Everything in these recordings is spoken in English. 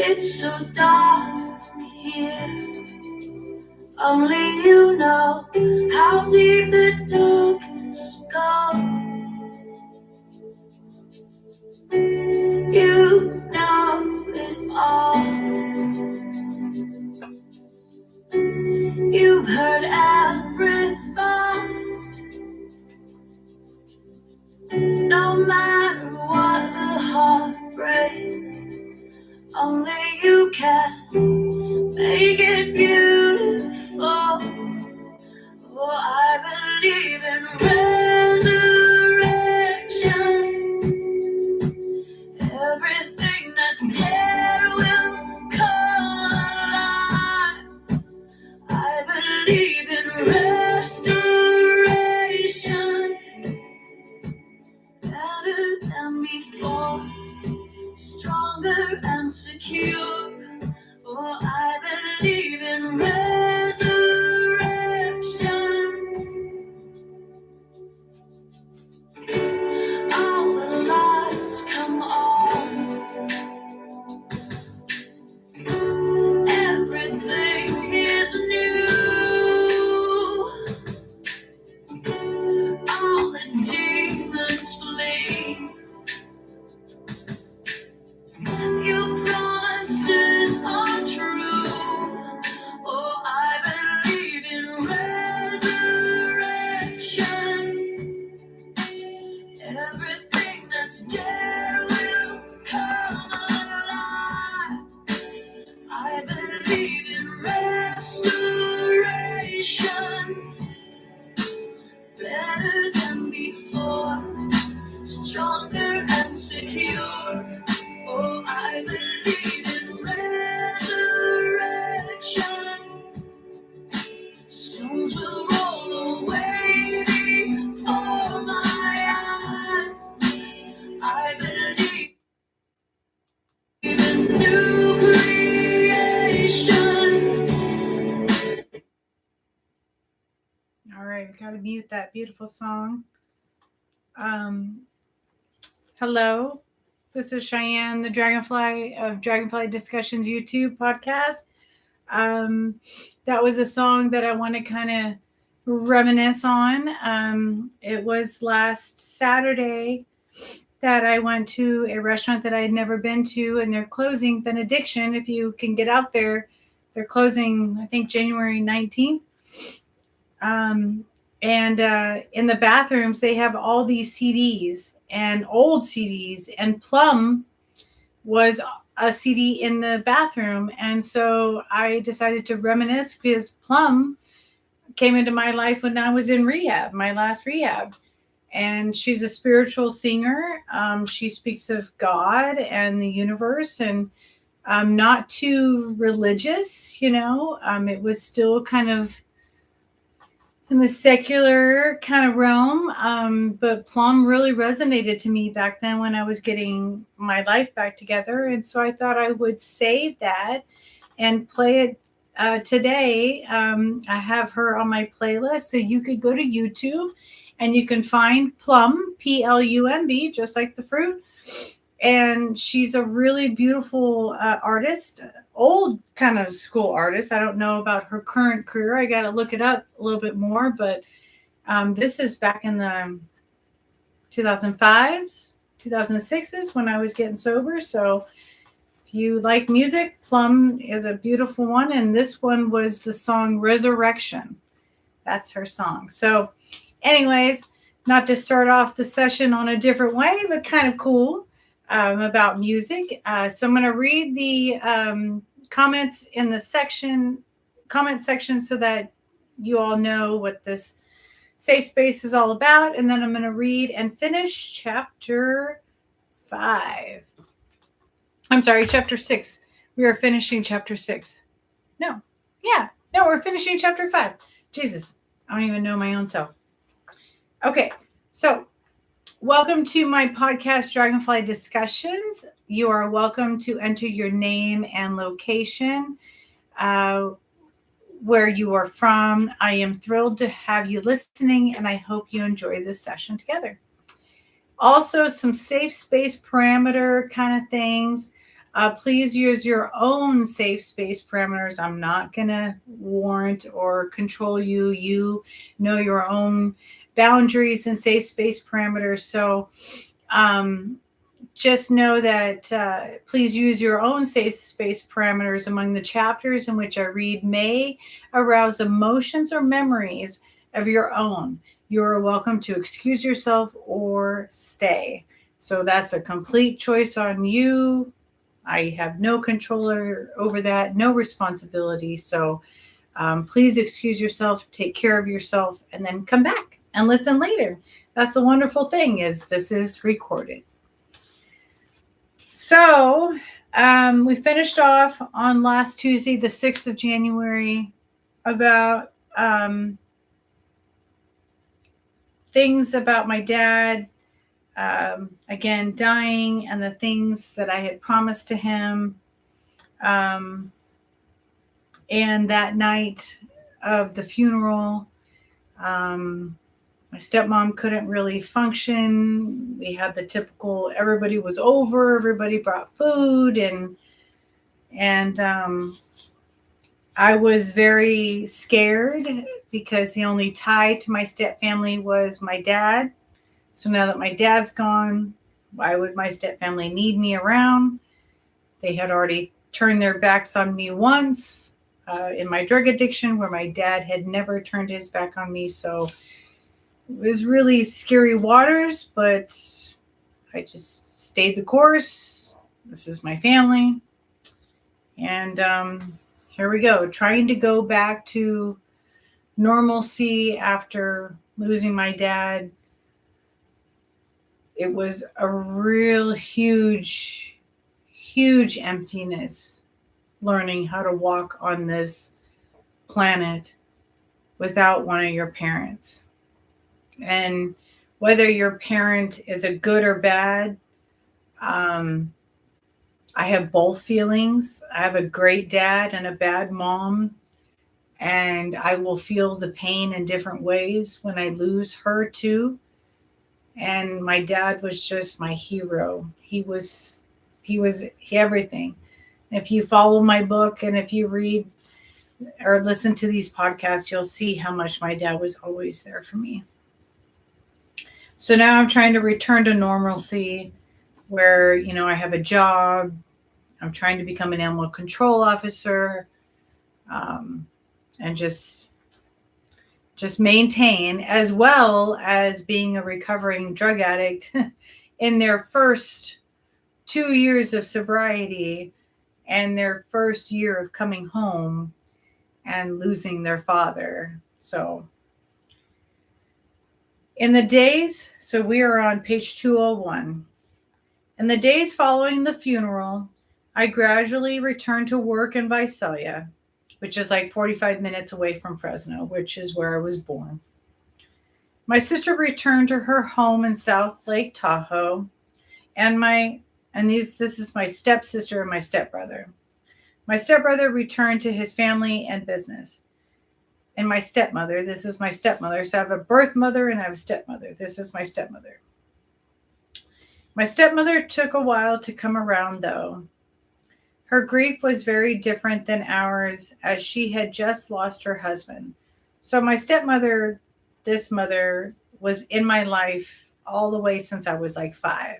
It's so dark here. Only you know how deep the darkness goes. You know it all. You've heard every thought. No matter what the heartbreak, only you can make it beautiful. Oh, I believe in resurrection. Everything that's dead will come alive. I believe in restoration. Better than before, stronger and secure. Oh, I believe in resurrection. All the lights come on. Everything is new. All the demons flee. Your promises are true. Oh, I believe in resurrection. Everything that's dead will come alive. I believe in restoration. Better than before, stronger and secure. Oh, I believe in resurrection. Stones will roll away before my eyes. I believe in new creation. All right, we gotta mute that beautiful song. Hello, this is Cheyenne, the Dragonfly of Dragonfly Discussions YouTube podcast. That was a song that I want to kind of reminisce on. It was last Saturday that I went to a restaurant that I had never been to, and they're closing, Benediction. If you can get out there, they're closing, I think, January 19th. And in the bathrooms, they have all these CDs and old CDs, and Plum was a CD in the bathroom. And so I decided to reminisce because Plum came into my life when I was in rehab, my last rehab. And she's a spiritual singer. She speaks of God and the universe, and not too religious, it was still kind of in the secular kind of realm, but Plum really resonated to me back then when I was getting my life back together. And so I thought I would save that and play it today. I have her on my playlist, so you could go to YouTube and you can find Plum, Plumb, just like the fruit. And she's a really beautiful artist, old kind of school artist. I don't know about her current career. I got to look it up a little bit more, but this is back in the 2005s, 2006s when I was getting sober. So if you like music, Plum is a beautiful one. And this one was the song Resurrection. That's her song. So anyways, not to start off the session on a different way, but kind of cool. About music. So I'm going to read the comments in the comment section so that you all know what this safe space is all about. And then I'm going to read and finish chapter 5. I'm sorry, chapter 6. We are finishing chapter 6. No, we're finishing chapter 5. Jesus, I don't even know my own self. Okay, so welcome to my podcast, Dragonfly Discussions. You are welcome to enter your name and location, where you are from. I am thrilled to have you listening, and I hope you enjoy this session together. Also, some safe space parameter kind of things. Please use your own safe space parameters. I'm not going to warrant or control you. You know your own boundaries and safe space parameters. So just know that please use your own safe space parameters among the chapters in which I read may arouse emotions or memories of your own. You are welcome to excuse yourself or stay. So that's a complete choice on you. I have no control over that, no responsibility. So please excuse yourself, take care of yourself, and then come back and listen later. That's the wonderful thing, is this is recorded. So we finished off on last Tuesday, the 6th of January, about things about my dad, again, dying, and the things that I had promised to him. And that night of the funeral, my stepmom couldn't really function. We had the typical, everybody was over, everybody brought food, and I was very scared because the only tie to my step family was my dad. So now that my dad's gone, why would my step family need me around? They had already turned their backs on me once in my drug addiction, where my dad had never turned his back on me. So it was really scary waters, but I just stayed the course. This is my family. And here we go, trying to go back to normalcy after losing my dad. It was a real huge emptiness, learning how to walk on this planet without one of your parents. And whether your parent is a good or bad, I have both feelings. I have a great dad and a bad mom, and I will feel the pain in different ways when I lose her too. And my dad was just my hero. He was everything. If you follow my book and if you read or listen to these podcasts, you'll see how much my dad was always there for me. So now I'm trying to return to normalcy, where, I have a job. I'm trying to become an animal control officer, and just maintain, as well as being a recovering drug addict in their first 2 years of sobriety and their first year of coming home and losing their father. So we are on page 201. In the days following the funeral, I gradually returned to work in Visalia, which is like 45 minutes away from Fresno, which is where I was born. My sister returned to her home in South Lake Tahoe, this is my stepsister and my stepbrother. My stepbrother returned to his family and business. And my stepmother, this is my stepmother. So I have a birth mother and I have a stepmother. This is my stepmother. My stepmother took a while to come around, though. Her grief was very different than ours, as she had just lost her husband. So my stepmother, this mother, was in my life all the way since I was like 5.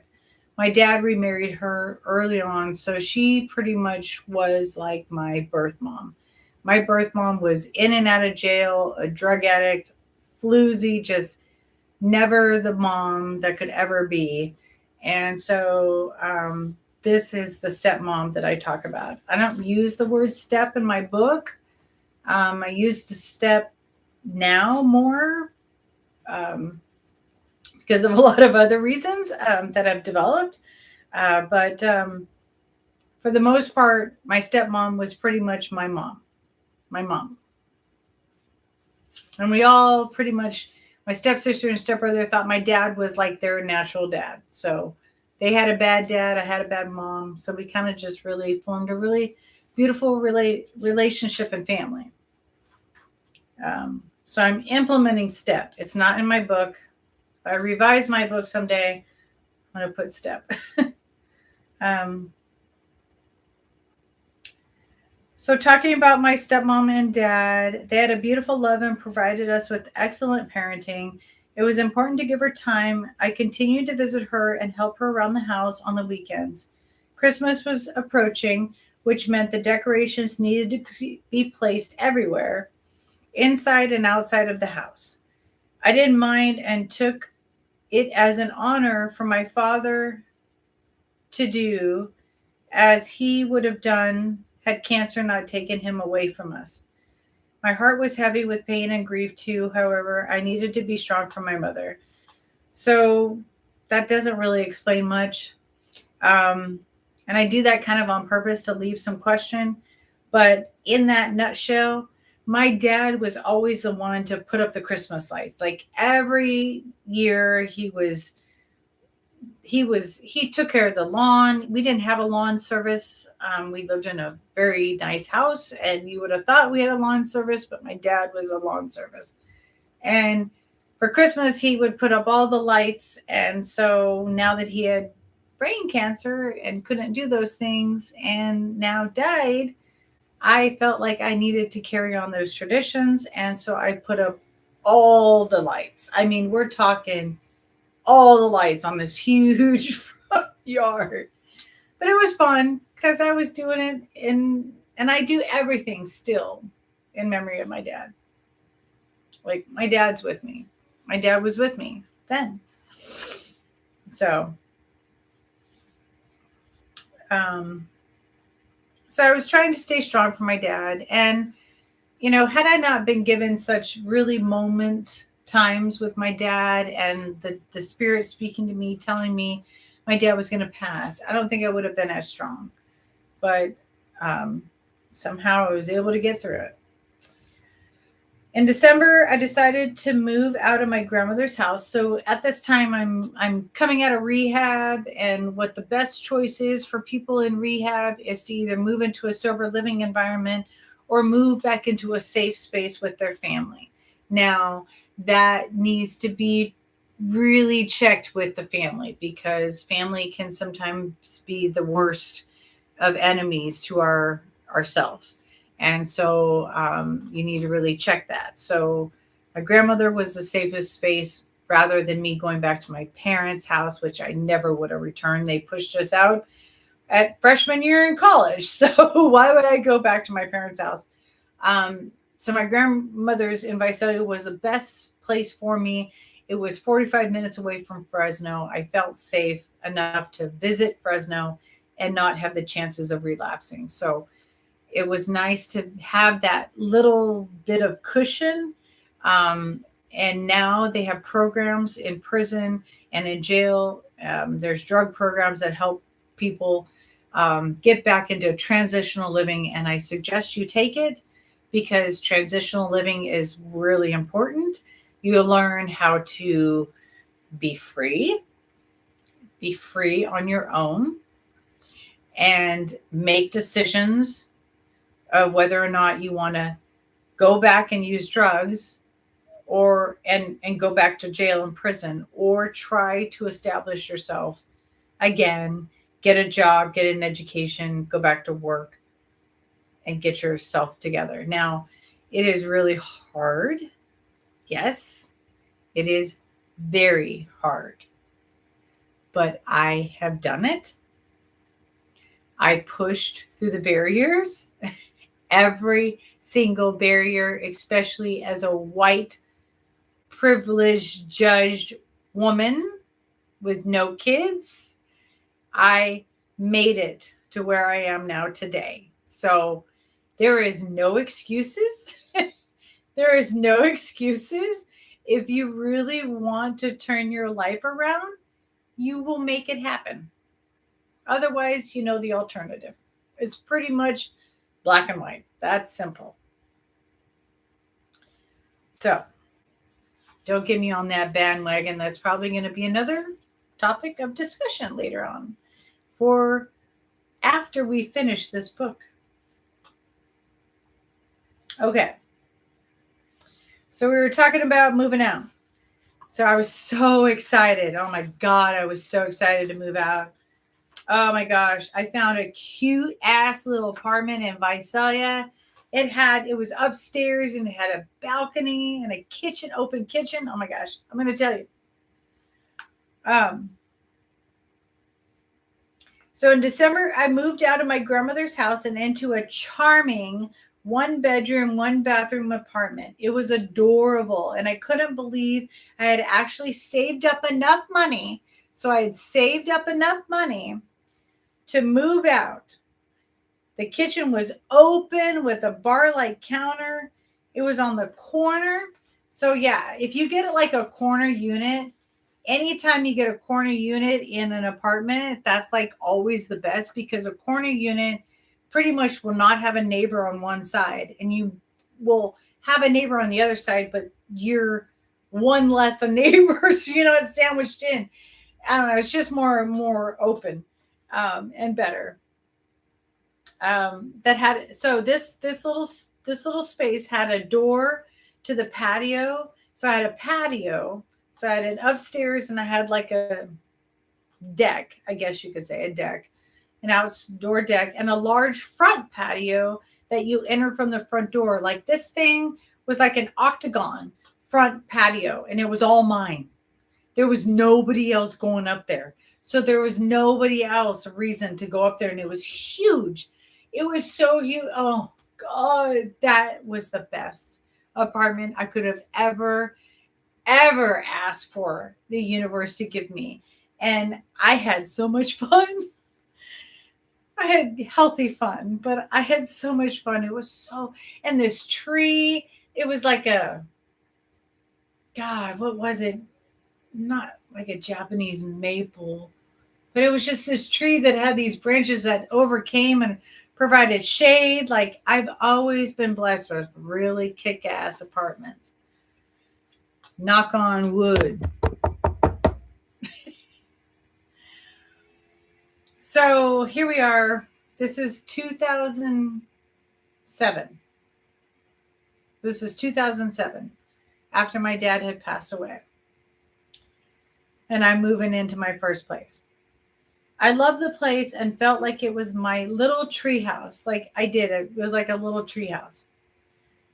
My dad remarried her early on, so she pretty much was like my birth mom. My birth mom was in and out of jail, a drug addict, floozy, just never the mom that could ever be. And so this is the stepmom that I talk about. I don't use the word step in my book. I use the step now more because of a lot of other reasons that I've developed. But for the most part, my stepmom was pretty much my mom. And we all pretty much, my stepsister and stepbrother thought my dad was like their natural dad. So they had a bad dad, I had a bad mom. So we kind of just really formed a really beautiful relationship and family. So I'm implementing step. It's not in my book. If I revise my book someday, I'm going to put step. So, talking about my stepmom and dad, they had a beautiful love and provided us with excellent parenting. It was important to give her time. I continued to visit her and help her around the house on the weekends. Christmas was approaching, which meant the decorations needed to be placed everywhere, inside and outside of the house. I didn't mind and took it as an honor for my father to do, as he would have done had cancer not taken him away from us. My heart was heavy with pain and grief too. However, I needed to be strong for my mother. So that doesn't really explain much. Um, and I do that kind of on purpose to leave some question. But in that nutshell, my dad was always the one to put up the Christmas lights. Like every year he took care of the lawn. We didn't have a lawn service. We lived in a very nice house, and you would have thought we had a lawn service, but my dad was a lawn service. And for Christmas, he would put up all the lights. And so now that he had brain cancer and couldn't do those things and now died, I felt like I needed to carry on those traditions. And so I put up all the lights. I mean, we're talking all the lights on this huge front yard. But it was fun because I was doing it and I do everything still in memory of my dad. Like my dad's with me. My dad was with me then. So so I was trying to stay strong for my dad. And, had I not been given such really moment times with my dad and the spirit speaking to me, telling me my dad was going to pass, I don't think I would have been as strong. But somehow I was able to get through it. In December, I decided to move out of my grandmother's house. So at this time, I'm coming out of rehab, and what the best choice is for people in rehab is to either move into a sober living environment or move back into a safe space with their family. Now, that needs to be really checked with the family, because family can sometimes be the worst of enemies to ourselves. And so you need to really check that. So my grandmother was the safest space rather than me going back to my parents' house, which I never would have returned. They pushed us out at freshman year in college. So why would I go back to my parents' house? So my grandmother's in Visalia was the best place for me. It was 45 minutes away from Fresno. I felt safe enough to visit Fresno and not have the chances of relapsing. So it was nice to have that little bit of cushion. And now they have programs in prison and in jail. There's drug programs that help people get back into transitional living. And I suggest you take it, because transitional living is really important. You learn how to be free on your own, and make decisions of whether or not you want to go back and use drugs, or and go back to jail and prison, or try to establish yourself again, get a job, get an education, go back to work, and get yourself together. Now, it is really hard. Yes, it is very hard. But I have done it. I pushed through the barriers. Every single barrier, especially as a white, privileged, judged woman with no kids. I made it to where I am now today. So there is no excuses. There is no excuses. If you really want to turn your life around, you will make it happen. Otherwise, you know the alternative. It's pretty much black and white. That's simple. So don't get me on that bandwagon. That's probably going to be another topic of discussion later on, for after we finish this book. Okay. So we were talking about moving out. So I was so excited. Oh my God, I was so excited to move out. Oh my gosh. I found a cute ass little apartment in Visalia. It was upstairs and it had a balcony and a kitchen, open kitchen. Oh my gosh. I'm going to tell you. So in December, I moved out of my grandmother's house and into a charming 1 bedroom, 1 bathroom apartment. It was adorable. And I couldn't believe I had actually saved up enough money. So I had saved up enough money to move out. The kitchen was open with a bar-like counter. It was on the corner. So yeah, if you get it like a corner unit, anytime you get a corner unit in an apartment, that's like always the best, because a corner unit pretty much will not have a neighbor on one side, and you will have a neighbor on the other side, but you're one less a neighbor. So it's sandwiched in. I don't know. It's just more open and better. That had so this little space had a door to the patio. So I had a patio. So I had an upstairs and I had like a deck, I guess you could say, a deck, an outdoor deck, and a large front patio that you enter from the front door. Like this thing was like an octagon front patio, and it was all mine. There was nobody else going up there. So there was nobody else a reason to go up there, and it was huge. It was so huge. Oh God, that was the best apartment I could have ever asked for the universe to give me. And I had so much fun. I had healthy fun, but I had so much fun. It was so, and this tree, it was like God, what was it? Not like a Japanese maple, but it was just this tree that had these branches that overcame and provided shade. Like I've always been blessed with really kick-ass apartments. Knock on wood. So here we are. This is 2007. This is 2007, after my dad had passed away. And I'm moving into my first place. I loved the place and felt like it was my little tree house. Like I did. It was like a little tree house.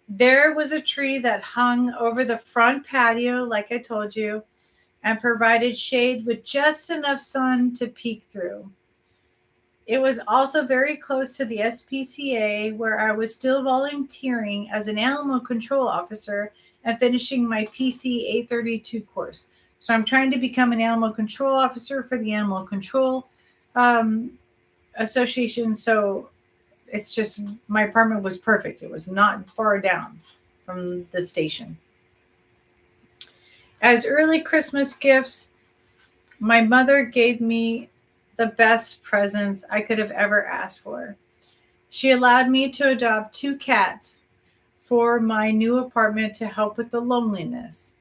There was a tree that hung over the front patio, like I told you, and provided shade with just enough sun to peek through. It was also very close to the SPCA, where I was still volunteering as an animal control officer and finishing my PC 832 course. So I'm trying to become an animal control officer for the Animal Control Association. So it's just, my apartment was perfect. It was not far down from the station. As early Christmas gifts, my mother gave me the best presents I could have ever asked for. She allowed me to adopt 2 cats for my new apartment to help with the loneliness.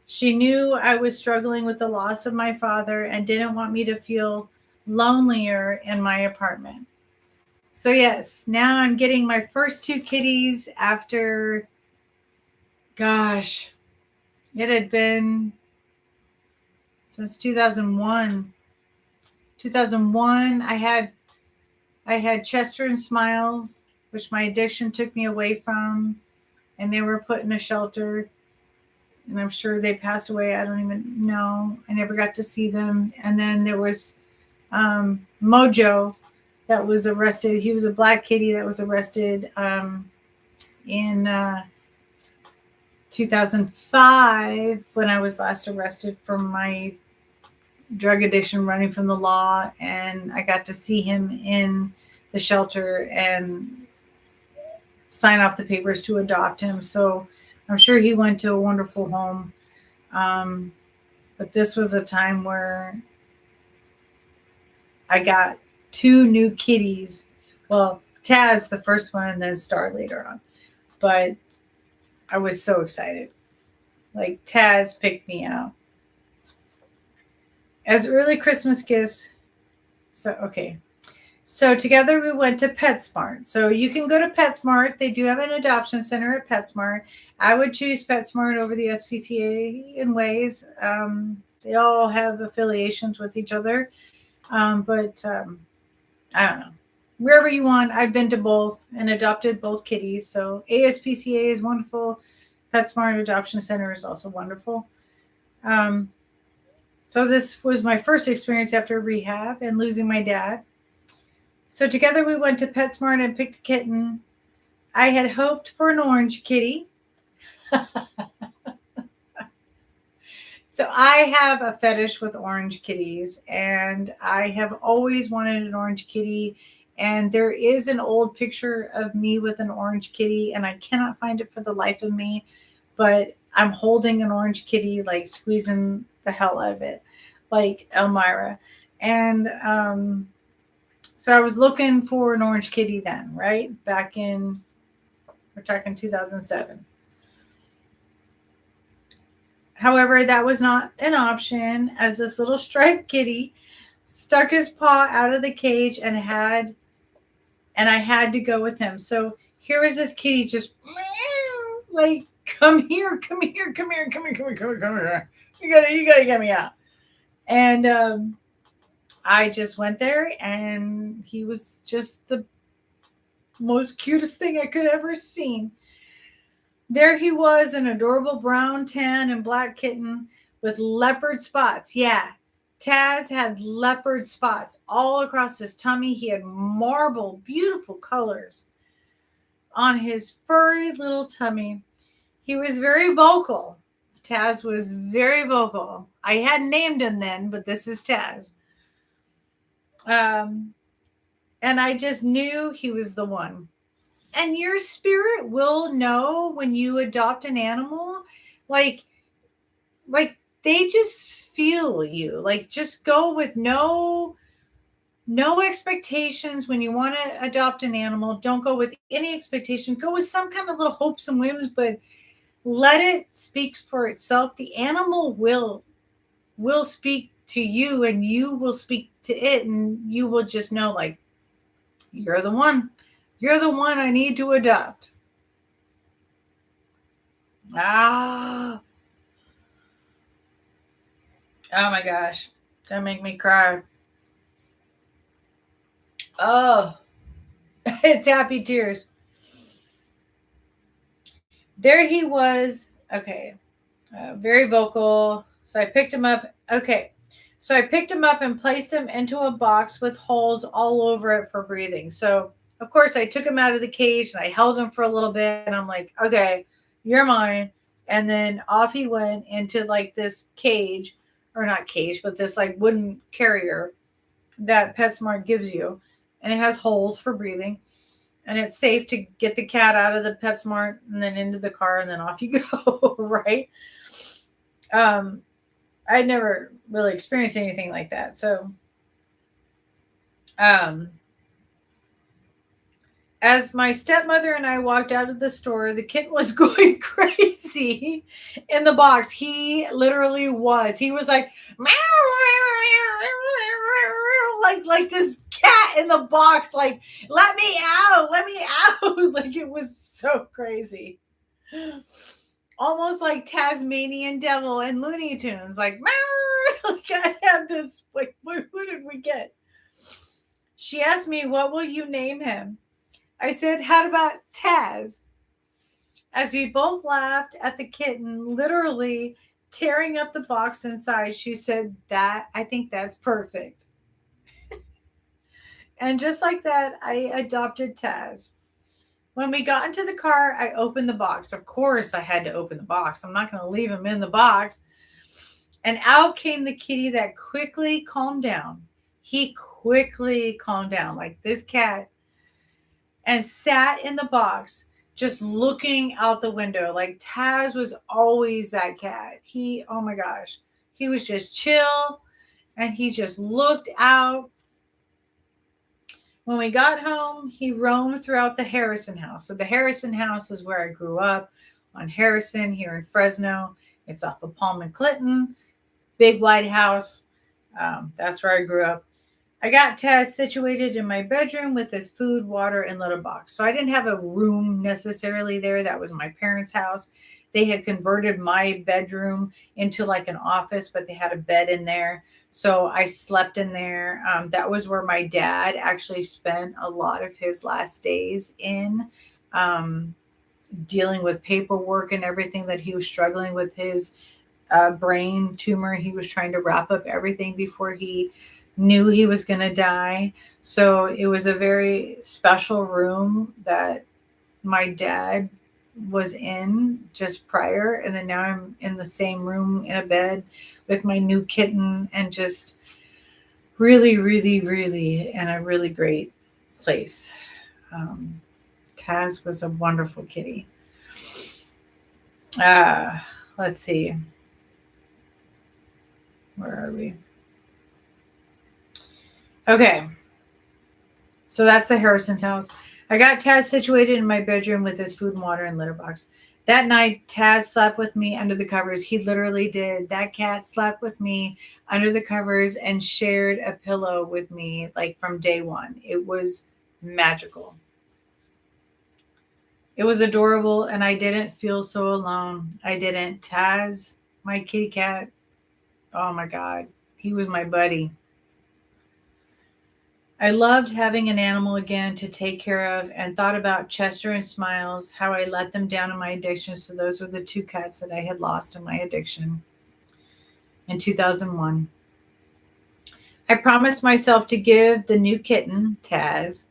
She knew I was struggling with the loss of my father and didn't want me to feel lonelier in my apartment. So yes, now I'm getting my first 2 kitties after, gosh, it had been since 2001. 2001, I had Chester and Smiles, which my addiction took me away from, and they were put in a shelter, and I'm sure they passed away. I don't even know. I never got to see them. And then there was Mojo that was arrested. He was a black kitty that was arrested in 2005 when I was last arrested for my drug addiction, running from the law, and I got to see him in the shelter and sign off the papers to adopt him. So I'm sure he went to a wonderful home. But this was a time where I got 2 new kitties. Well, Taz, the first one, and then Star later on. But I was so excited. Like, Taz picked me out. As early Christmas gifts. So together we went to PetSmart. So you can go to PetSmart. They do have an adoption center at PetSmart. I would choose PetSmart over the SPCA in ways. They all have affiliations with each other. But I don't know. Wherever you want, I've been to both and adopted both kitties. So ASPCA is wonderful. PetSmart Adoption Center is also wonderful. Um, so this was my first experience after rehab and losing my dad. So together we went to PetSmart and picked a kitten. I had hoped for an orange kitty. So I have a fetish with orange kitties, and I have always wanted an orange kitty. And there is an old picture of me with an orange kitty, and I cannot find it for the life of me. But I'm holding an orange kitty, like squeezing the hell out of it, like Elmira. And so I was looking for an orange kitty then, right? Back in, we're talking 2007. However, that was not an option, as this little striped kitty stuck his paw out of the cage and I had to go with him. So here was this kitty just like, come here, come here, come here, come here, come here, come here, come here. You gotta get me out. And I just went there, and he was just the most cutest thing I could ever seen. There he was, an adorable brown, tan, and black kitten with leopard spots. Yeah, Taz had leopard spots all across his tummy. He had marble, beautiful colors on his furry little tummy. He was very vocal. Taz was very vocal. I hadn't named him then, but this is Taz. And I just knew he was the one. And your spirit will know when you adopt an animal, like they just feel you. Like, just go with no expectations. When you want to adopt an animal, don't go with any expectation. Go with some kind of little hopes and whims, but let it speak for itself. The animal will speak to you, and you will speak to it, and you will just know, like, you're the one. You're the one I need to adopt. Oh my gosh. That make me cry. Oh, it's happy tears. There he was. Okay. Very vocal. So I picked him up. Okay. So I picked him up and placed him into a box with holes all over it for breathing. So, of course, I took him out of the cage and I held him for a little bit. And I'm like, okay, you're mine. And then off he went into like this cage, or not cage, but this like wooden carrier that PetSmart gives you. And it has holes for breathing. And it's safe to get the cat out of the PetSmart and then into the car, and then off you go, right? I'd never really experienced anything like that. So, as my stepmother and I walked out of the store, the kitten was going crazy in the box. He literally was. He was like, meow, like this cat in the box, like, let me out, let me out. Like, it was so crazy. Almost like Tasmanian Devil and Looney Tunes, like, meow. Like, I had this, like, what did we get? She asked me, what will you name him? I said, how about Taz? As we both laughed at the kitten literally tearing up the box inside, she said, I think that's perfect. And just like that, I adopted Taz. When we got into the car, I opened the box. Of course, I had to open the box. I'm not going to leave him in the box. And out came the kitty that quickly calmed down. He quickly calmed down, like this cat, and sat in the box, just looking out the window. Like, Taz was always that cat. Oh my gosh, he was just chill, and he just looked out. When we got home, he roamed throughout the Harrison house. So the Harrison house is where I grew up, on Harrison here in Fresno. It's off of Palm and Clinton. Big white house. That's where I grew up. I got Taz situated in my bedroom with his food, water, and litter box. So I didn't have a room necessarily there. That was my parents' house. They had converted my bedroom into like an office, but they had a bed in there. So I slept in there. That was where my dad actually spent a lot of his last days in, um, dealing with paperwork and everything that he was struggling with his brain tumor. He was trying to wrap up everything before he knew he was going to die. So it was a very special room that my dad was in just prior. And then now I'm in the same room in a bed with my new kitten, and just really, really, really in a really great place. Um, Taz was a wonderful kitty. Uh, let's see. Where are we? Okay. So that's the Harrison's house. I got Taz situated in my bedroom with his food and water and litter box. That night, Taz slept with me under the covers. He literally did. That cat slept with me under the covers and shared a pillow with me like from day one. It was magical. It was adorable, and I didn't feel so alone. I didn't. Taz, my kitty cat, oh my God, he was my buddy. I loved having an animal again to take care of, and thought about Chester and Smiles, how I let them down in my addiction. So those were the two cats that I had lost in my addiction in 2001. I promised myself to give the new kitten, Taz,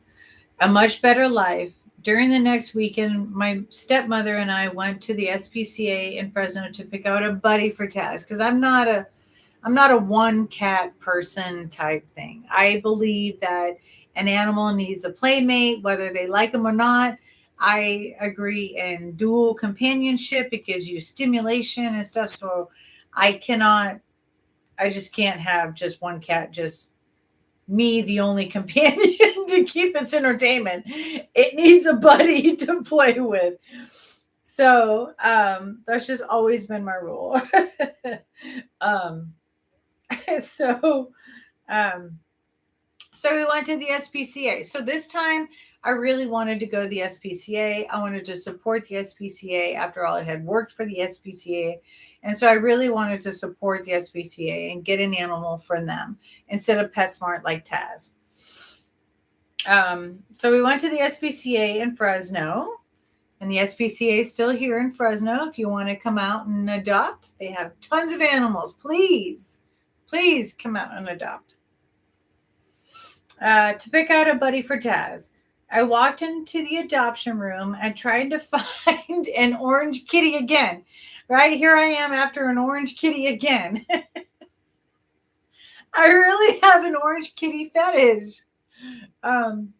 a much better life. During the next weekend, my stepmother and I went to the SPCA in Fresno to pick out a buddy for Taz, because I'm not a one cat person type thing. I believe that an animal needs a playmate, whether they like them or not. I agree in dual companionship. It gives you stimulation and stuff. So I just can't have just one cat, just me, the only companion to keep its entertainment. It needs a buddy to play with. So that's just always been my rule. um, so um, so we went to the SPCA. So this time I really wanted to go to the SPCA. I wanted to support the SPCA. After all, I had worked for the SPCA. And so I really wanted to support the SPCA and get an animal from them instead of PetSmart like Taz. So we went to the SPCA in Fresno. And the SPCA is still here in Fresno. If you want to come out and adopt, they have tons of animals. Please come out and adopt. To pick out a buddy for Taz, I walked into the adoption room and tried to find an orange kitty again. Right here I am after an orange kitty again. I really have an orange kitty fetish. And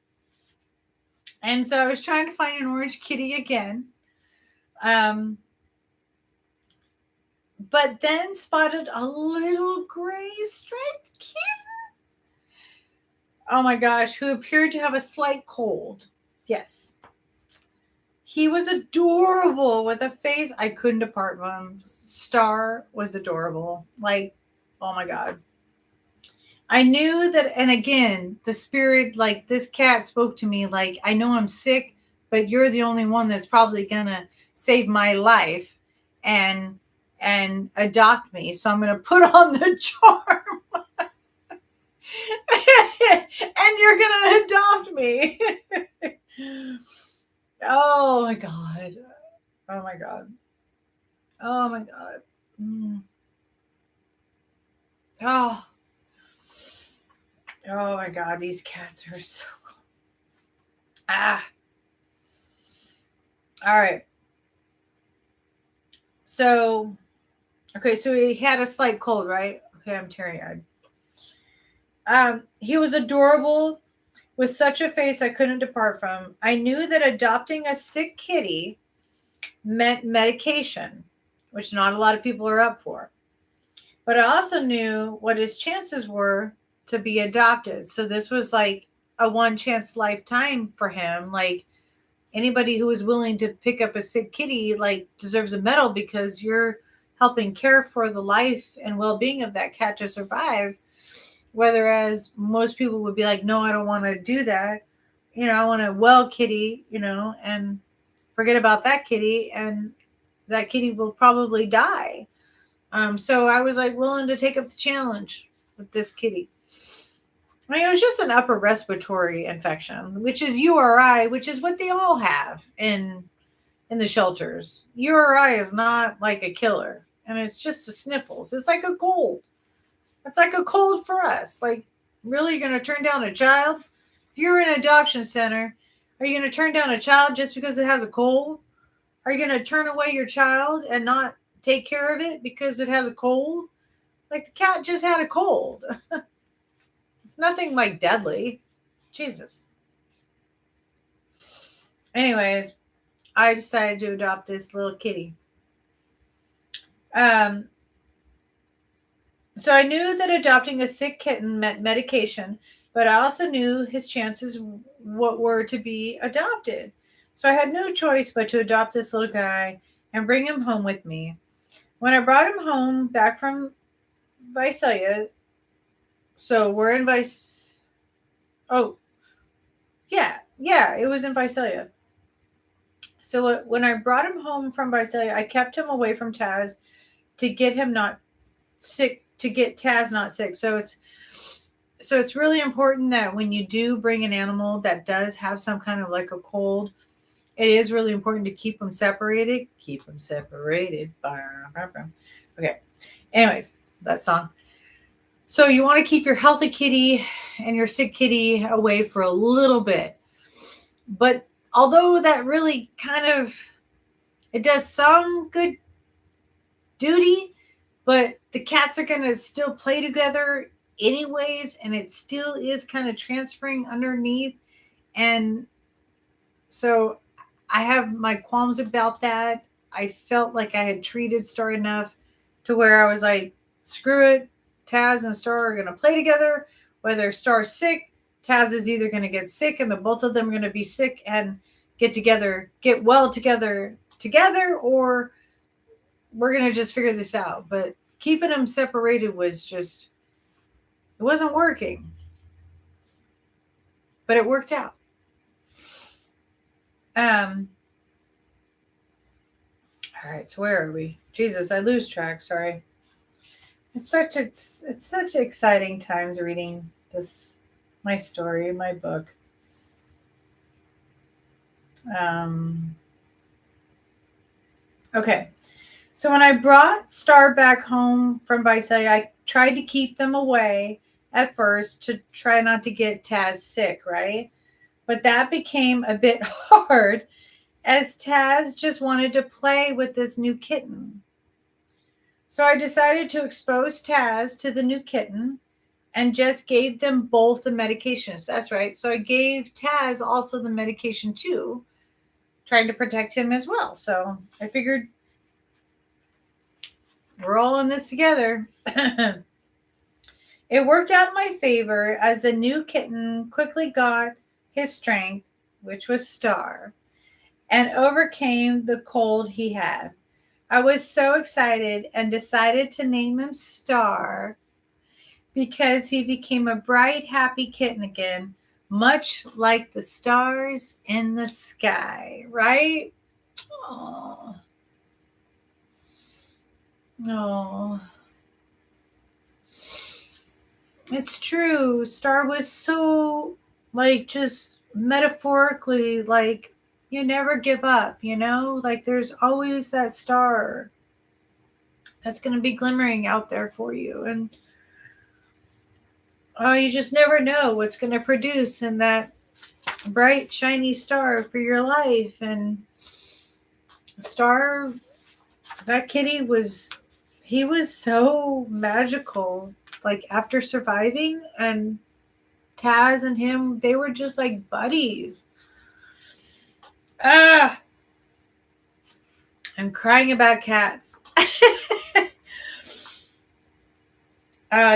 so I was trying to find an orange kitty again. But then spotted a little gray striped kitten. Oh my gosh, who appeared to have a slight cold. Yes. He was adorable with a face I couldn't depart from. Star was adorable. Like, oh my God. I knew that, and again, the spirit, like this cat spoke to me like, I know I'm sick, but you're the only one that's probably gonna save my life and adopt me. So I'm gonna put on the charm and you're gonna adopt me. Oh my God. Oh my God. Oh my God. Oh. Oh my God. These cats are so cool. Ah. All right. So, okay. So he had a slight cold, right? Okay. I'm teary-eyed. He was adorable with such a face I couldn't depart from. I knew that adopting a sick kitty meant medication, which not a lot of people are up for. But I also knew what his chances were to be adopted. So this was like a one chance lifetime for him. Like anybody who was willing to pick up a sick kitty like deserves a medal, because you're helping care for the life and well-being of that cat to survive. Whereas most people would be like, no, I don't want to do that. I want a well kitty, and forget about that kitty, and that kitty will probably die. So I was like willing to take up the challenge. with this kitty. I mean, it was just an upper respiratory infection, which is URI, which is what they all have in the shelters. URI is not like a killer, and it's just the sniffles. It's like a cold. It's like a cold for us. Like, really, you're going to turn down a child? If you're in an adoption center, are you going to turn down a child just because it has a cold? Are you going to turn away your child and not take care of it because it has a cold? Like, the cat just had a cold. It's nothing like deadly. Jesus. Anyways, I decided to adopt this little kitty. So I knew that adopting a sick kitten meant medication, but I also knew his chances what were to be adopted. So I had no choice but to adopt this little guy and bring him home with me. When I brought him home back from Visalia, so we're in it was in Visalia. So when I brought him home from Visalia, I kept him away from Taz to get him not sick, to get Taz not sick. So it's really important that when you do bring an animal that does have some kind of like a cold, it is really important to keep them separated. Keep them separated. Okay. Anyways, that song. So you want to keep your healthy kitty and your sick kitty away for a little bit. But although that really kind of, it does some good duty, but the cats are going to still play together anyways, and it still is kind of transferring underneath. And so I have my qualms about that. I felt like I had treated Star enough to where I was like, screw it. Taz and Star are going to play together. Whether Star's sick, Taz is either going to get sick and the both of them are going to be sick and get well together, or we're going to just figure this out. But keeping them separated was just, it wasn't working. But it worked out. All right, so where are we? Jesus, I lose track, sorry. It's such exciting times reading this, my story, my book. Okay. So when I brought Star back home from Visalia, I tried to keep them away at first to try not to get Taz sick, right? But that became a bit hard as Taz just wanted to play with this new kitten. So I decided to expose Taz to the new kitten and just gave them both the medications. That's right. So I gave Taz also the medication too, trying to protect him as well. So I figured we're all in this together. It worked out in my favor as the new kitten quickly got his strength, which was Star, and overcame the cold he had. I was so excited and decided to name him Star because he became a bright, happy kitten again, much like the stars in the sky, right? Oh. Oh. It's true. Star was so, like, just metaphorically, like, you never give up, you know? Like, there's always that star that's going to be glimmering out there for you. And you just never know what's going to produce in that bright, shiny star for your life. And Star, that kitty he was so magical. Like, after surviving, and Taz and him, they were just like buddies. I'm crying about cats.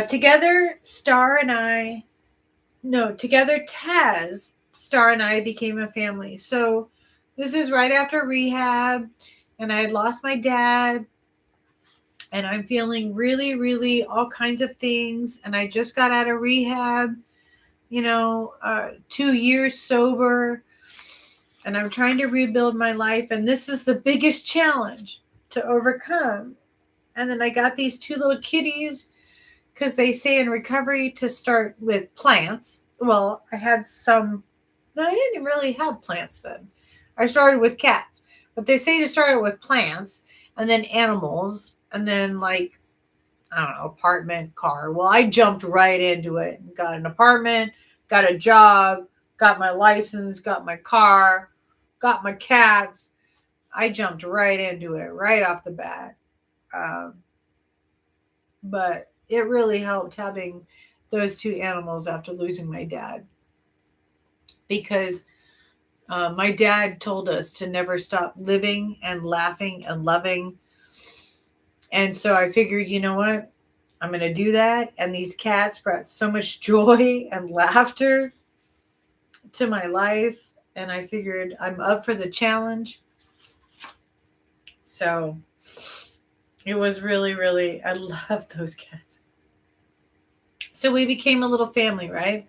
Together, Taz, Star, and I became a family. So this is right after rehab, and I had lost my dad, and I'm feeling really, really all kinds of things. And I just got out of rehab, 2 years sober, and I'm trying to rebuild my life. And this is the biggest challenge to overcome. And then I got these two little kitties because they say in recovery to start with plants. Well, I had some, no, I didn't really have plants then. I started with cats, but they say to start with plants and then animals and then like, I don't know, apartment, car. Well, I jumped right into it. Got an apartment, got a job, got my license, got my car, got my cats. I jumped right into it, right off the bat. Um, but it really helped having those two animals after losing my dad because my dad told us to never stop living and laughing and loving. And so I figured, you know what? I'm going to do that. And these cats brought so much joy and laughter to my life. And I figured I'm up for the challenge. So it was really, really, I love those cats. So we became a little family, right?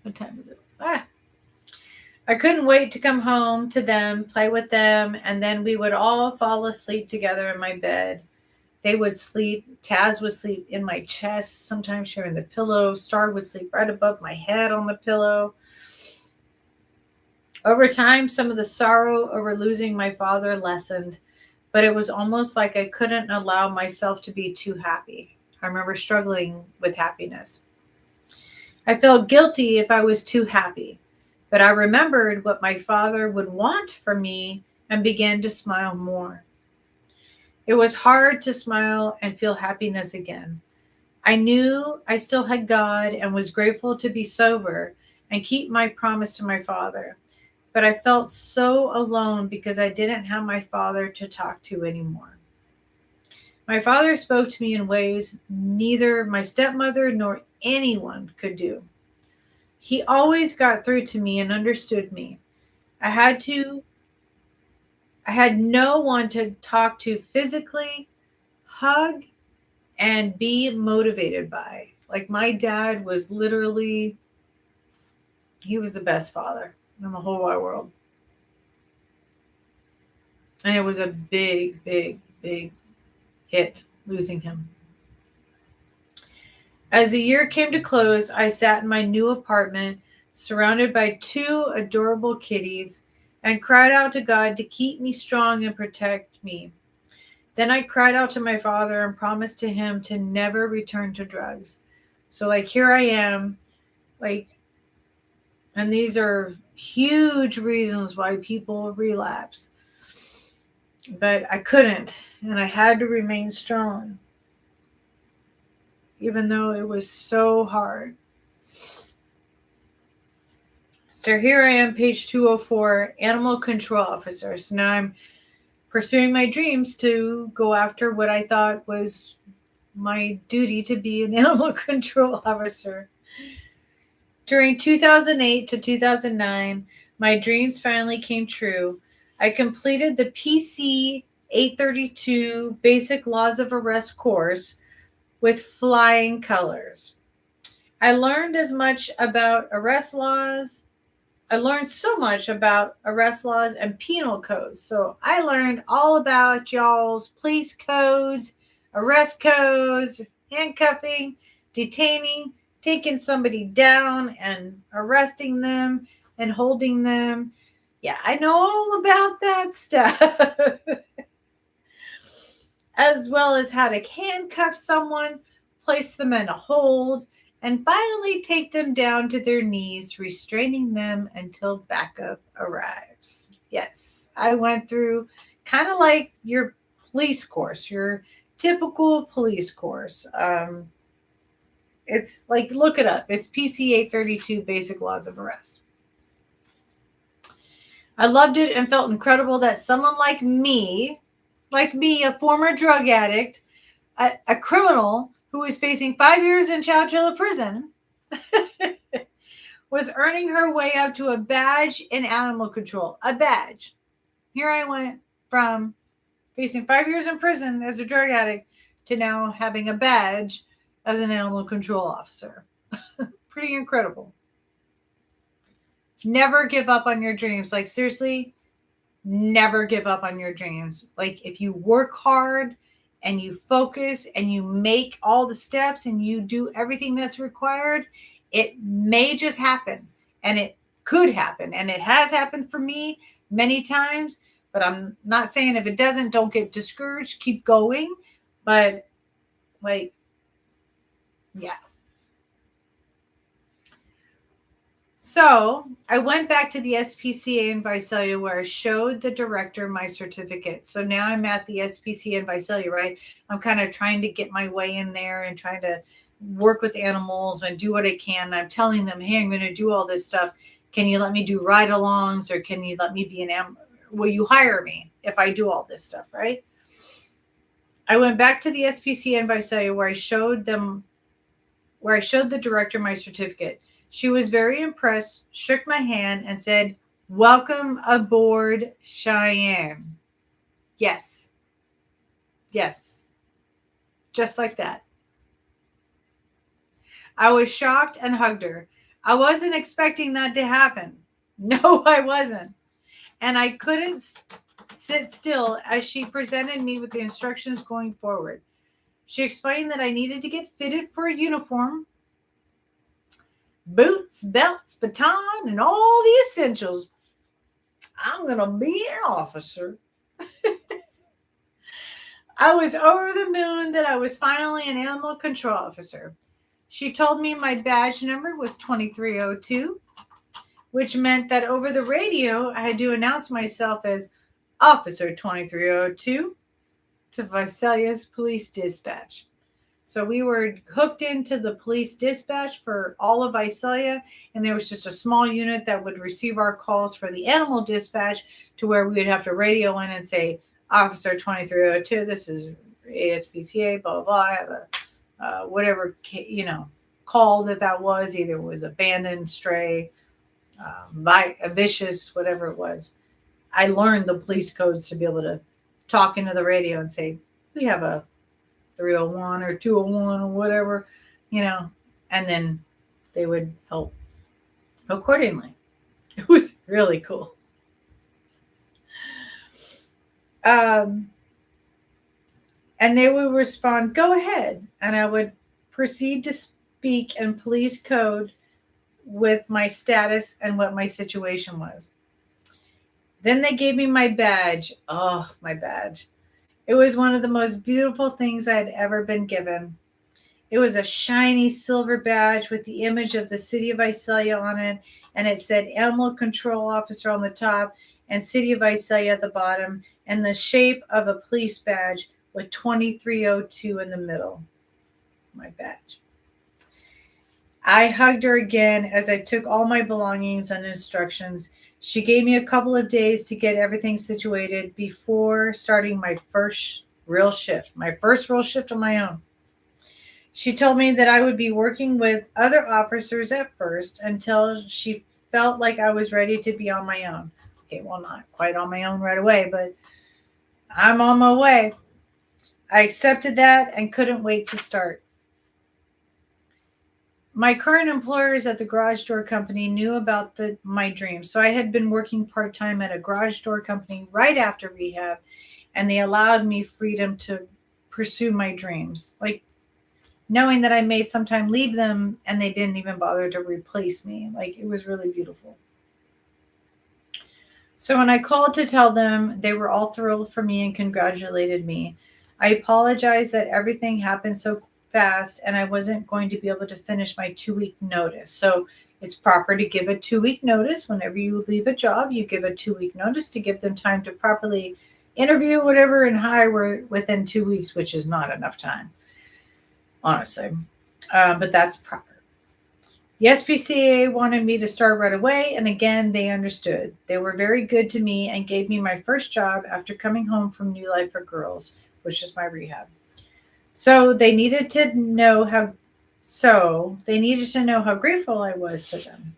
What time is it? I couldn't wait to come home to them, play with them, and then we would all fall asleep together in my bed. They would sleep. Taz would sleep in my chest, sometimes sharing the pillow. Star would sleep right above my head on the pillow. Over time, some of the sorrow over losing my father lessened, but it was almost like I couldn't allow myself to be too happy. I remember struggling with happiness. I felt guilty if I was too happy, but I remembered what my father would want for me and began to smile more. It was hard to smile and feel happiness again. I knew I still had God and was grateful to be sober and keep my promise to my father. But I felt so alone because I didn't have my father to talk to anymore. My father spoke to me in ways neither my stepmother nor anyone could do. He always got through to me and understood me. I had no one to talk to physically, hug, and be motivated by. Like my dad was literally, he was the best father in the whole wide world. And it was a big, big, big hit losing him. As the year came to close, I sat in my new apartment surrounded by two adorable kitties and cried out to God to keep me strong and protect me. Then I cried out to my father and promised to him to never return to drugs. So, like, here I am, like, and these are huge reasons why people relapse. But I couldn't, and I had to remain strong, even though it was so hard. So here I am, page 204, animal control officer. So now I'm pursuing my dreams to go after what I thought was my duty to be an animal control officer. During 2008 to 2009, my dreams finally came true. I completed the PC 832 Basic Laws of Arrest course with flying colors. I learned so much about arrest laws and penal codes. So I learned all about y'all's police codes, arrest codes, handcuffing, detaining, taking somebody down and arresting them and holding them. Yeah, I know all about that stuff. As well as how to handcuff someone, place them in a hold, and finally take them down to their knees, restraining them until backup arrives. Yes, I went through kind of like your police course, your typical police course. It's like, look it up. It's PC 832 Basic Laws of Arrest. I loved it and felt incredible that someone like me, a former drug addict, a criminal who was facing 5 years in Chowchilla prison, was earning her way up to a badge in animal control. A badge. Here I went from facing 5 years in prison as a drug addict to now having a badge as an animal control officer. Pretty incredible. Never give up on your dreams. Like, seriously, never give up on your dreams. Like, if you work hard and you focus and you make all the steps and you do everything that's required, it may just happen. And it could happen. And it has happened for me many times. But I'm not saying if it doesn't, don't get discouraged. Keep going. But like, yeah. So I went back to the SPCA in Visalia where I showed the director my certificate. So now I'm at the SPCA in Visalia, right? I'm kind of trying to get my way in there and trying to work with animals and do what I can. I'm telling them, hey, I'm going to do all this stuff. Can you let me do ride-alongs, or can you let me be will you hire me if I do all this stuff, right? I went back to the SPCA in Visalia where I showed the director my certificate. She was very impressed, shook my hand, and said, "Welcome aboard, Cheyenne." Yes. Yes. Just like that. I was shocked and hugged her. I wasn't expecting that to happen. No, I wasn't. And I couldn't sit still as she presented me with the instructions going forward. She explained that I needed to get fitted for a uniform, boots, belts, baton, and all the essentials. I'm going to be an officer. I was over the moon that I was finally an animal control officer. She told me my badge number was 2302, which meant that over the radio, I had to announce myself as Officer 2302 to Visalia's police dispatch. So we were hooked into the police dispatch for all of Visalia, and there was just a small unit that would receive our calls for the animal dispatch, to where we would have to radio in and say, Officer 2302, this is ASPCA, blah, blah, blah. I have a whatever, call that was. Either it was abandoned, stray, vicious, whatever it was. I learned the police codes to be able to talk into the radio and say, we have a 301 or 201 or whatever, and then they would help accordingly. It was really cool. And they would respond, go ahead. And I would proceed to speak in police code with my status and what my situation was. Then they gave me my badge. Oh, my badge. It was one of the most beautiful things I had ever been given. It was a shiny silver badge with the image of the city of Visalia on it, and it said Animal Control Officer on the top and City of Visalia at the bottom, and the shape of a police badge with 2302 in the middle. My badge. I hugged her again as I took all my belongings and instructions. She gave me a couple of days to get everything situated before starting my first real shift on my own. She told me that I would be working with other officers at first until she felt like I was ready to be on my own. Okay, well, not quite on my own right away, but I'm on my way. I accepted that and couldn't wait to start. My current employers at the garage door company knew about my dream. So I had been working part-time at a garage door company right after rehab, and they allowed me freedom to pursue my dreams. Like, knowing that I may sometime leave them, and they didn't even bother to replace me. Like, it was really beautiful. So when I called to tell them, they were all thrilled for me and congratulated me. I apologized that everything happened so fast and I wasn't going to be able to finish my 2-week notice. So it's proper to give a 2-week notice. Whenever you leave a job, you give a 2-week notice to give them time to properly interview, whatever, and hire within 2 weeks, which is not enough time, honestly. But that's proper. The SPCA wanted me to start right away, and again, they understood. They were very good to me and gave me my first job after coming home from New Life for Girls, which is my rehab. So they needed to know how grateful I was to them.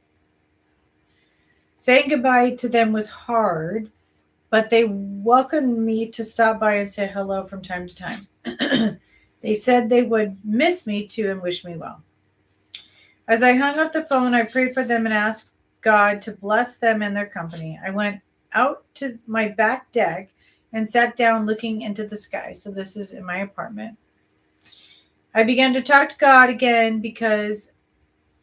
Saying goodbye to them was hard, but they welcomed me to stop by and say hello from time to time. They said they would miss me too and wish me well. As I hung up the phone, I prayed for them and asked God to bless them and their company. I went out to my back deck and sat down looking into the sky. So this is in my apartment. I began to talk to God again because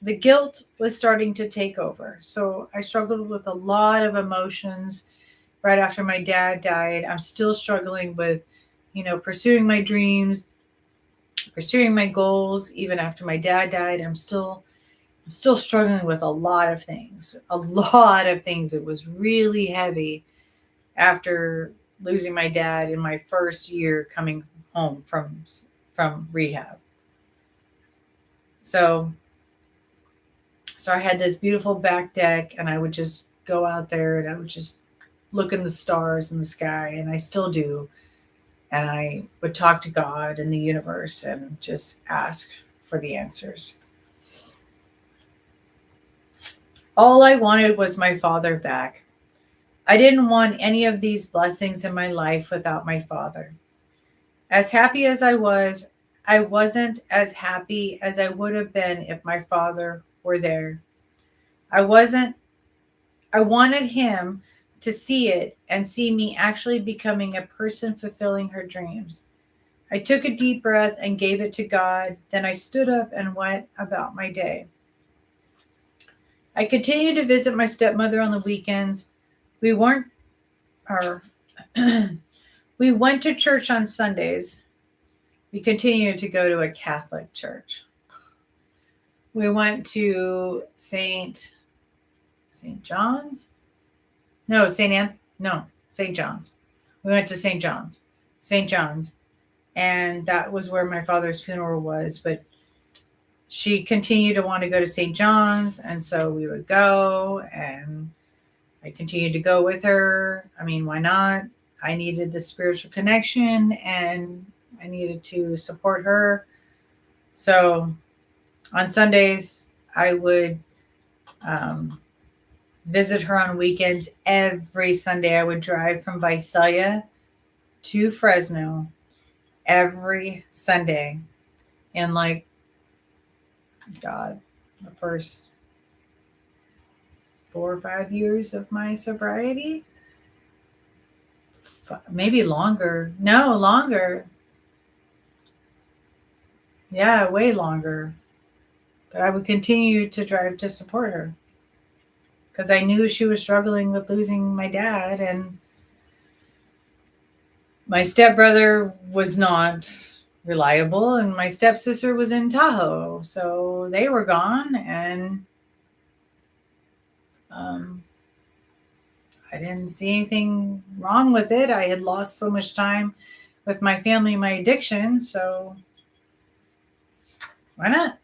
the guilt was starting to take over. So I struggled with a lot of emotions right after my dad died. I'm still struggling with, pursuing my dreams, pursuing my goals. Even after my dad died, I'm still struggling with a lot of things. A lot of things. It was really heavy after losing my dad in my first year coming home from rehab. So I had this beautiful back deck, and I would just go out there and I would just look in the stars in the sky, and I still do. And I would talk to God and the universe and just ask for the answers. All I wanted was my father back. I didn't want any of these blessings in my life without my father. As happy as I wasn't as happy as I would have been if my father were there. I wanted him to see it and see me actually becoming a person fulfilling her dreams. I took a deep breath and gave it to God. Then I stood up and went about my day. I continued to visit my stepmother on the weekends. We weren't, or we went to church on Sundays. We continued to go to a Catholic church. We went to St. John's? No, St. John's. We went to St. John's. St. John's. And that was where my father's funeral was. But she continued to want to go to St. John's. And so we would go. And I continued to go with her. I mean, why not? I needed the spiritual connection. And I needed to support her. So on Sundays, I would visit her on weekends. Every Sunday, I would drive from Visalia to Fresno every Sunday. And God, the first 4 or 5 years of my sobriety, maybe longer. No, longer. Yeah, way longer. But I would continue to drive to support her because I knew she was struggling with losing my dad, and my stepbrother was not reliable, and my stepsister was in Tahoe. So they were gone, and I didn't see anything wrong with it. I had lost so much time with my family and my addiction, so why not?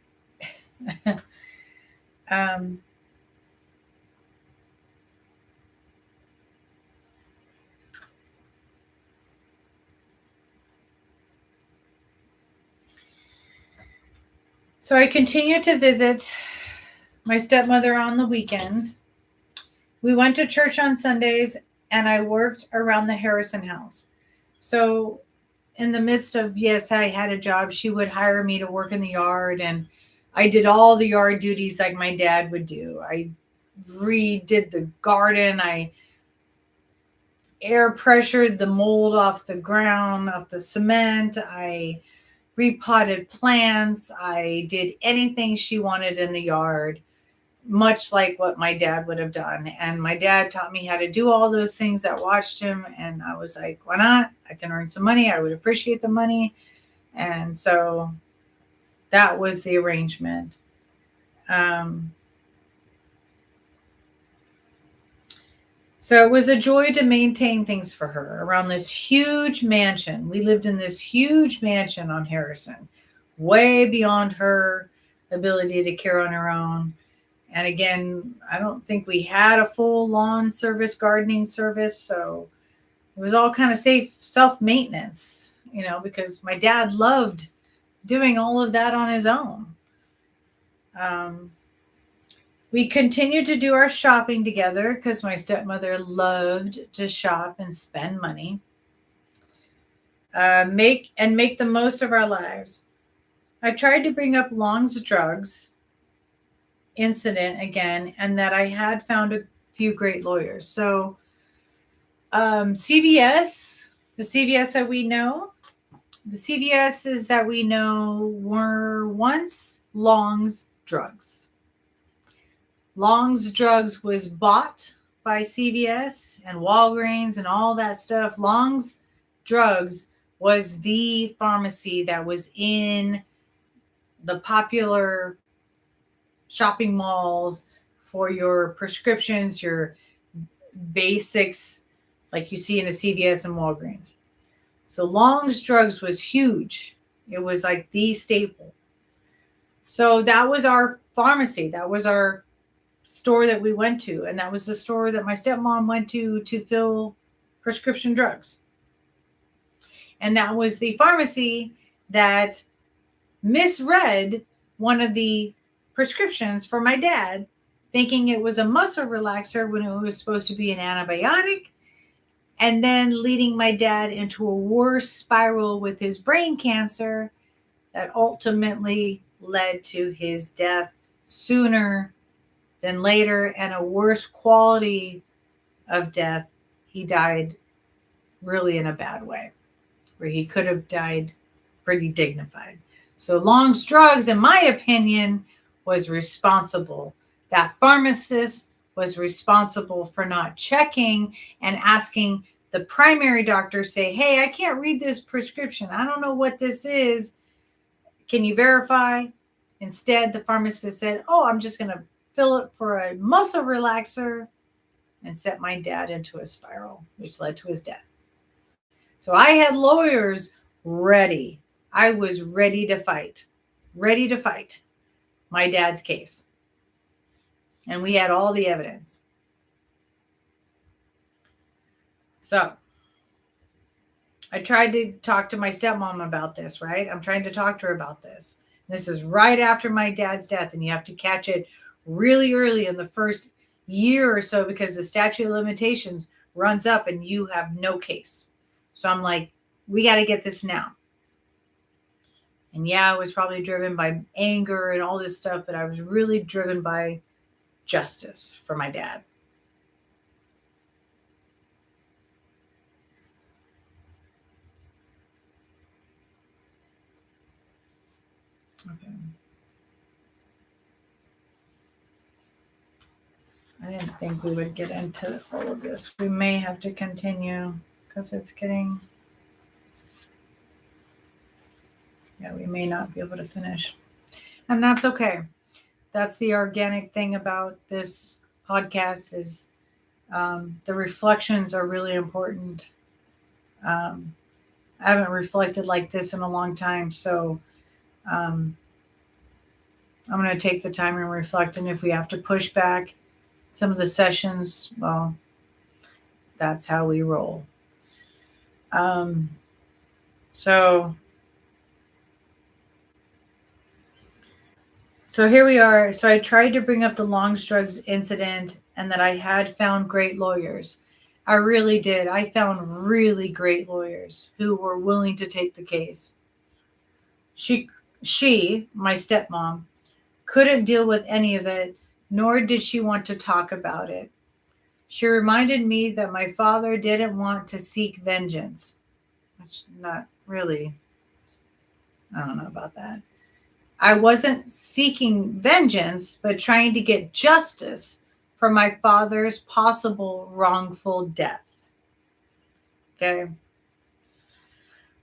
So I continued to visit my stepmother on the weekends. We went to church on Sundays, and I worked around the Harrison house. So in the midst of, yes, I had a job, she would hire me to work in the yard, and I did all the yard duties like my dad would do. I redid the garden. I air pressured the mold off the ground, off the cement. I repotted plants. I did anything she wanted in the yard, much like what my dad would have done. And my dad taught me how to do all those things. I watched him, and I was like, why not? I can earn some money. I would appreciate the money. And so that was the arrangement. So it was a joy to maintain things for her around this huge mansion. We lived in this huge mansion on Harrison, way beyond her ability to care on her own. And again, I don't think we had a full lawn service, gardening service. So it was all kind of self-maintenance, because my dad loved doing all of that on his own. We continued to do our shopping together because my stepmother loved to shop and spend money. Make the most of our lives. I tried to bring up Long's drugs incident again, and that I had found a few great lawyers. So CVS The CVS that we know, the CVSs that we know were once Long's Drugs. Long's Drugs was bought by CVS and Walgreens and all that stuff. Long's Drugs was the pharmacy that was in the popular shopping malls for your prescriptions, your basics, like you see in a CVS and Walgreens. So Long's Drugs was huge. It was like the staple. So that was our pharmacy. That was our store that we went to. And that was the store that my stepmom went to fill prescription drugs. And that was the pharmacy that misread one of the prescriptions for my dad, thinking it was a muscle relaxer when it was supposed to be an antibiotic, and then leading my dad into a worse spiral with his brain cancer that ultimately led to his death sooner than later, and a worse quality of death. He died really in a bad way, where he could have died pretty dignified. So Long's Drugs, in my opinion, was responsible. That pharmacist was responsible for not checking and asking the primary doctor, say, hey, I can't read this prescription. I don't know what this is. Can you verify? Instead, the pharmacist said, oh, I'm just going to fill it for a muscle relaxer, and set my dad into a spiral, which led to his death. So I had lawyers ready. I was ready to fight my dad's case. And we had all the evidence. So I tried to talk to my stepmom about this, right? I'm trying to talk to her about this. This is right after my dad's death, and you have to catch it really early in the first year or so, because the statute of limitations runs up and you have no case. So I'm like, we got to get this now. And yeah, I was probably driven by anger and all this stuff, but I was really driven by justice for my dad. Okay. I didn't think we would get into all of this. We may have to continue because it's getting, we may not be able to finish. And that's okay. That's the organic thing about this podcast is the reflections are really important. I haven't reflected like this in a long time. So I'm going to take the time and reflect. And if we have to push back some of the sessions, well, that's how we roll. So here we are. So I tried to bring up the Long's Drugs incident and that I had found great lawyers. I really did. I found really great lawyers who were willing to take the case. She, my stepmom, couldn't deal with any of it, nor did she want to talk about it. She reminded me that my father didn't want to seek vengeance. Which, not really. I don't know about that. I wasn't seeking vengeance, but trying to get justice for my father's possible wrongful death. Okay.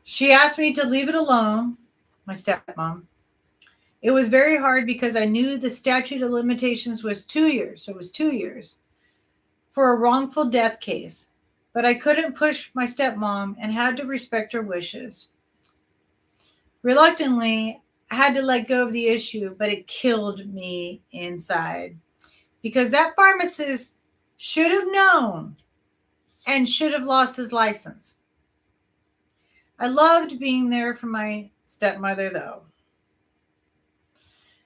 She asked me to leave it alone, my stepmom. It was very hard because I knew the statute of limitations was 2 years. So it was 2 years for a wrongful death case. But I couldn't push my stepmom and had to respect her wishes. Reluctantly, I had to let go of the issue, but it killed me inside because that pharmacist should have known and should have lost his license. I loved being there for my stepmother, though.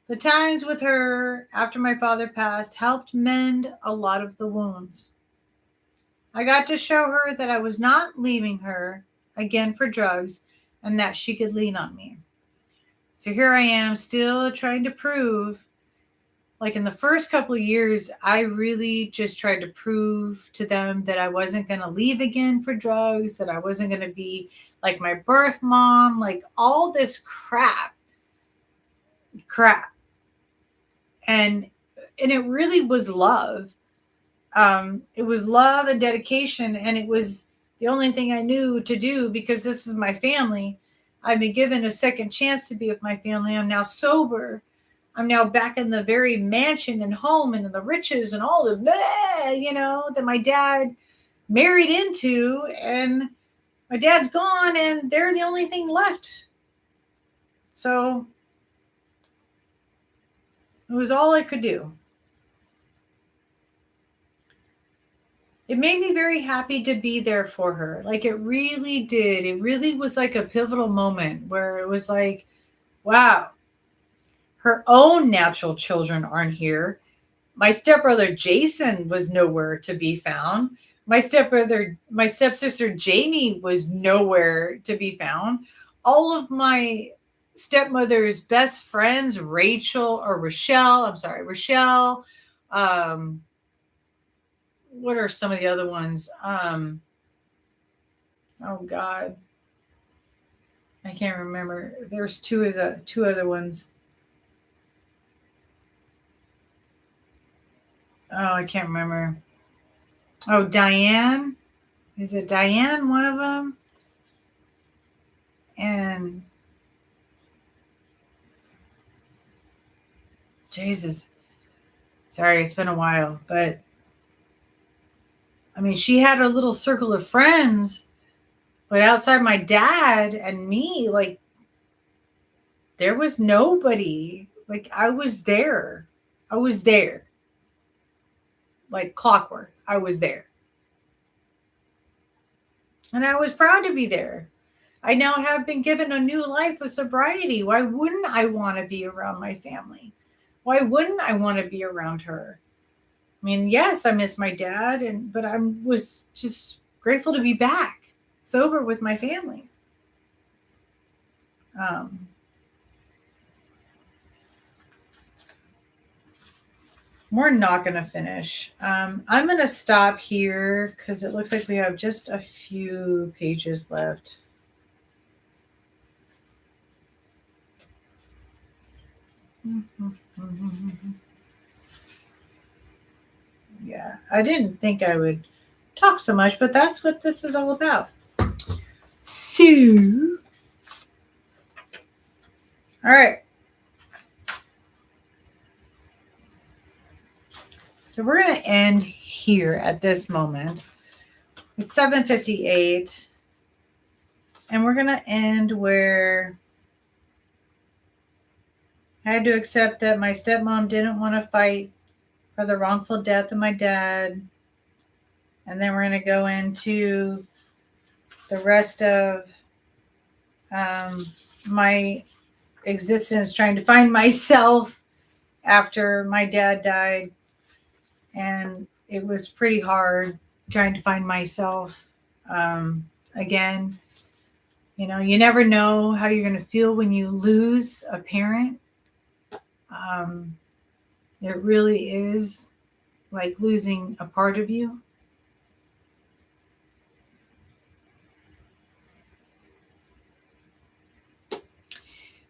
The times with her after my father passed helped mend a lot of the wounds. I got to show her that I was not leaving her again for drugs and that she could lean on me. So here I am still trying to prove like in the first couple of years, I really just tried to prove to them that I wasn't going to leave again for drugs, that I wasn't going to be like my birth mom, like all this crap. And it really was love. It was love and dedication, and it was the only thing I knew to do because this is my family. I've been given a second chance to be with my family. I'm now sober. I'm now back in the very mansion and home and the riches and all the that my dad married into, and my dad's gone, and they're the only thing left. So it was all I could do. It made me very happy to be there for her. Like it really did. It really was like a pivotal moment where it was like, wow, her own natural children aren't here. My stepbrother Jason was nowhere to be found. My stepsister Jamie was nowhere to be found. All of my stepmother's best friends, Rochelle, what are some of the other ones? Oh God, I can't remember. There's two other ones. Oh, I can't remember. Oh, Diane. Is it Diane? One of them. And Jesus, sorry, it's been a while, but I mean, she had her little circle of friends, but outside my dad and me, like, there was nobody. Like, I was there. Like clockwork. I was there. And I was proud to be there. I now have been given a new life of sobriety. Why wouldn't I want to be around my family? Why wouldn't I want to be around her? I mean, yes, I miss my dad, but I was just grateful to be back, sober with my family. We're not going to finish. I'm going to stop here because it looks like we have just a few pages left. Yeah, I didn't think I would talk so much, but that's what this is all about. So, all right. So we're going to end here at this moment. It's 7:58. And we're going to end where I had to accept that my stepmom didn't want to fight for the wrongful death of my dad. And then we're going to go into the rest of my existence trying to find myself after my dad died. And it was pretty hard trying to find myself again. You know, you never know how you're going to feel when you lose a parent. It really is like losing a part of you.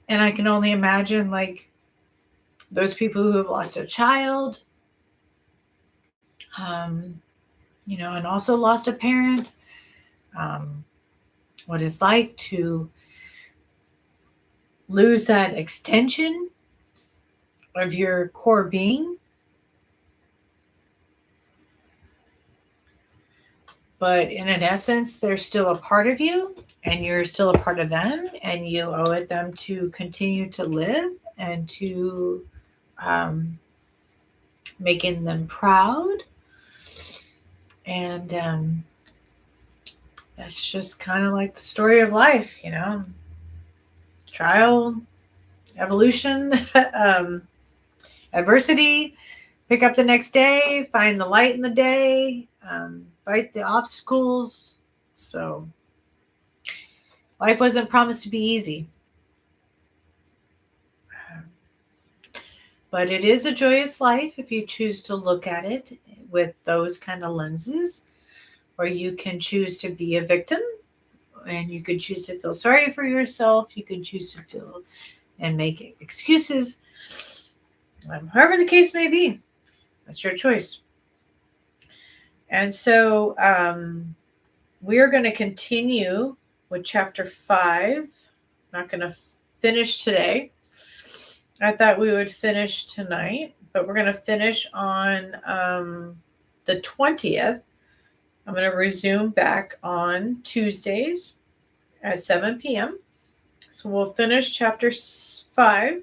And I can only imagine like those people who have lost a child, you know, and also lost a parent, what it's like to lose that extension of your core being. But in an essence, they're still a part of you and you're still a part of them, and you owe it them to continue to live and to making them proud. And that's just kind of like the story of life, you know, trial, evolution, adversity, pick up the next day, find the light in the day, fight the obstacles. So life wasn't promised to be easy. But it is a joyous life if you choose to look at it with those kind of lenses. Or you can choose to be a victim, and you could choose to feel sorry for yourself. You could choose to feel and make excuses. However the case may be, that's your choice. And so we're going to continue with chapter 5. I'm not going to finish today. I thought we would finish tonight, but we're going to finish on the 20th. I'm going to resume back on Tuesdays at 7 p.m. So we'll finish chapter 5,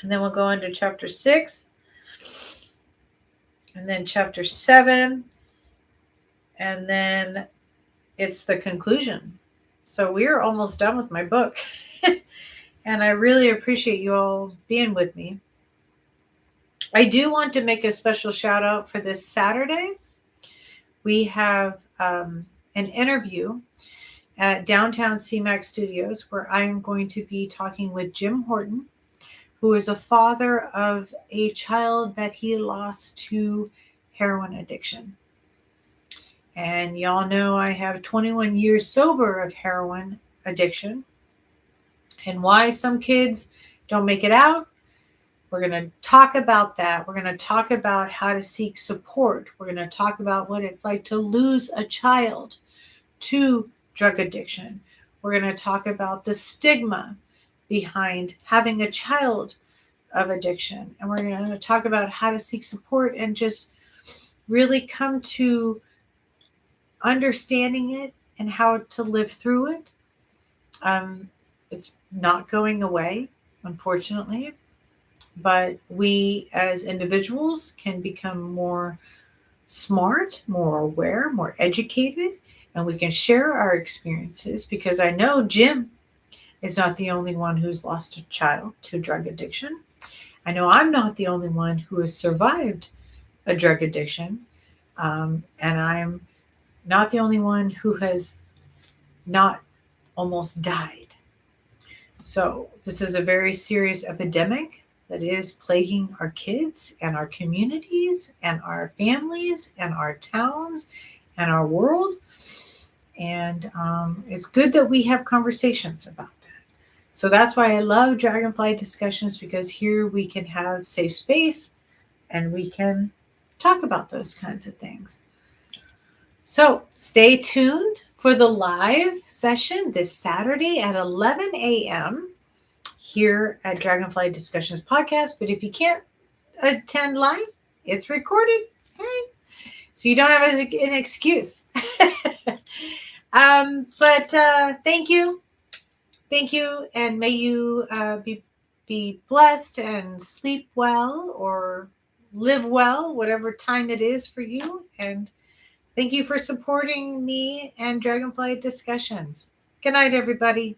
and then we'll go on to chapter 6, and then chapter 7, and then it's the conclusion. So we're almost done with my book. And I really appreciate you all being with me. I do want to make a special shout out for this Saturday. We have an interview at downtown CMAX Studios where I am going to be talking with Jim Horton, who is a father of a child that he lost to heroin addiction. And y'all know I have 21 years sober of heroin addiction. And why some kids don't make it out. We're going to talk about that. We're going to talk about how to seek support. We're going to talk about what it's like to lose a child to drug addiction. We're going to talk about the stigma behind having a child of addiction. And we're going to talk about how to seek support and just really come to understanding it and how to live through it. It's not going away, unfortunately, but we as individuals can become more smart, more aware, more educated, and we can share our experiences, because I know Jim is not the only one who's lost a child to drug addiction. I know I'm not the only one who has survived a drug addiction, and I'm not the only one who has not almost died. So this is a very serious epidemic that is plaguing our kids and our communities and our families and our towns and our world. And it's good that we have conversations about that. So that's why I love Dragonfly discussions, because here we can have safe space and we can talk about those kinds of things. So stay tuned for the live session this Saturday at 11 a.m. here at Dragonfly Discussions Podcast. But if you can't attend live, it's recorded. Okay? So you don't have an excuse. But thank you. Thank you. And may you be blessed and sleep well or live well, whatever time it is for you. And thank you for supporting me and Dragonfly Discussions. Good night, everybody.